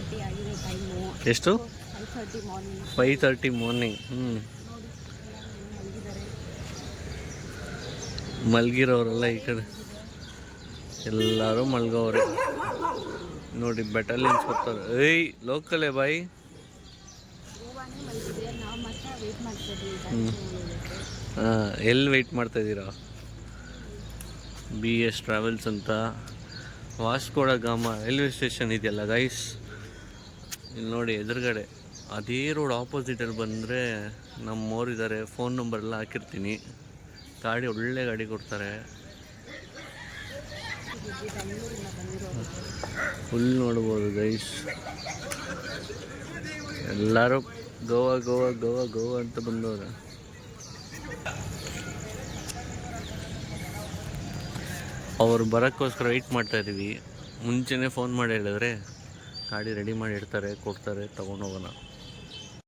5:30 ಆಗಿದೆ ಟೈಮು. ಎಷ್ಟು? 5:30 morning. 5:30 morning. ಮಲಗಿರೋರೆಲ್ಲ ಈ ಕಡೆ ಎಲ್ಲರೂ ಮಲ್ಗೋವ್ರೆ ನೋಡಿ. ಬೆಟಾಲಿಯನ್ಸ್ ಬರ್ತಾರೆ. ಏಯ್ ಲೋಕಲೇ ಬಾಯಿ. ಎಲ್ಲಿ ವೆಯ್ಟ್ ಮಾಡ್ತಾಯಿದ್ದೀರಾ? BS ಟ್ರಾವೆಲ್ಸ್ ಅಂತ ವಾಸ್ಕೋ ಡ ಗಾಮ ರೈಲ್ವೆ ಸ್ಟೇಷನ್ ಇದೆಯಲ್ಲ ಗೈಸ್, ಇಲ್ಲಿ ನೋಡಿ ಎದುರುಗಡೆ ಅದೇ ರೋಡ್ ಆಪೋಸಿಟಲ್ಲಿ ಬಂದರೆ ನಮ್ಮೋರಿದ್ದಾರೆ. ಫೋನ್ ನಂಬರೆಲ್ಲ ಹಾಕಿರ್ತೀನಿ. ಗಾಡಿ ಒಳ್ಳೆ ಗಾಡಿ ಕೊಡ್ತಾರೆ. ಫುಲ್ ನೋಡ್ಬೋದು ಗೈಸ್. ಎಲ್ಲರೂ ಗೋವಾ ಗೋವಾ ಗೋವಾ ಗೋವಾ ಅಂತ ಬಂದವ್ರೆ. ಅವ್ರು ಬರೋಕ್ಕೋಸ್ಕರ ವೆಯ್ಟ್ ಮಾಡ್ತಾಯಿದ್ದೀವಿ. ಮುಂಚೆನೇ ಫೋನ್ ಮಾಡಿ ಹೇಳಿದ್ರೆ ಗಾಡಿ ರೆಡಿ ಮಾಡಿ ಇಡ್ತಾರೆ, ಕೊಡ್ತಾರೆ, ತೊಗೊಂಡೋಗೋಣ.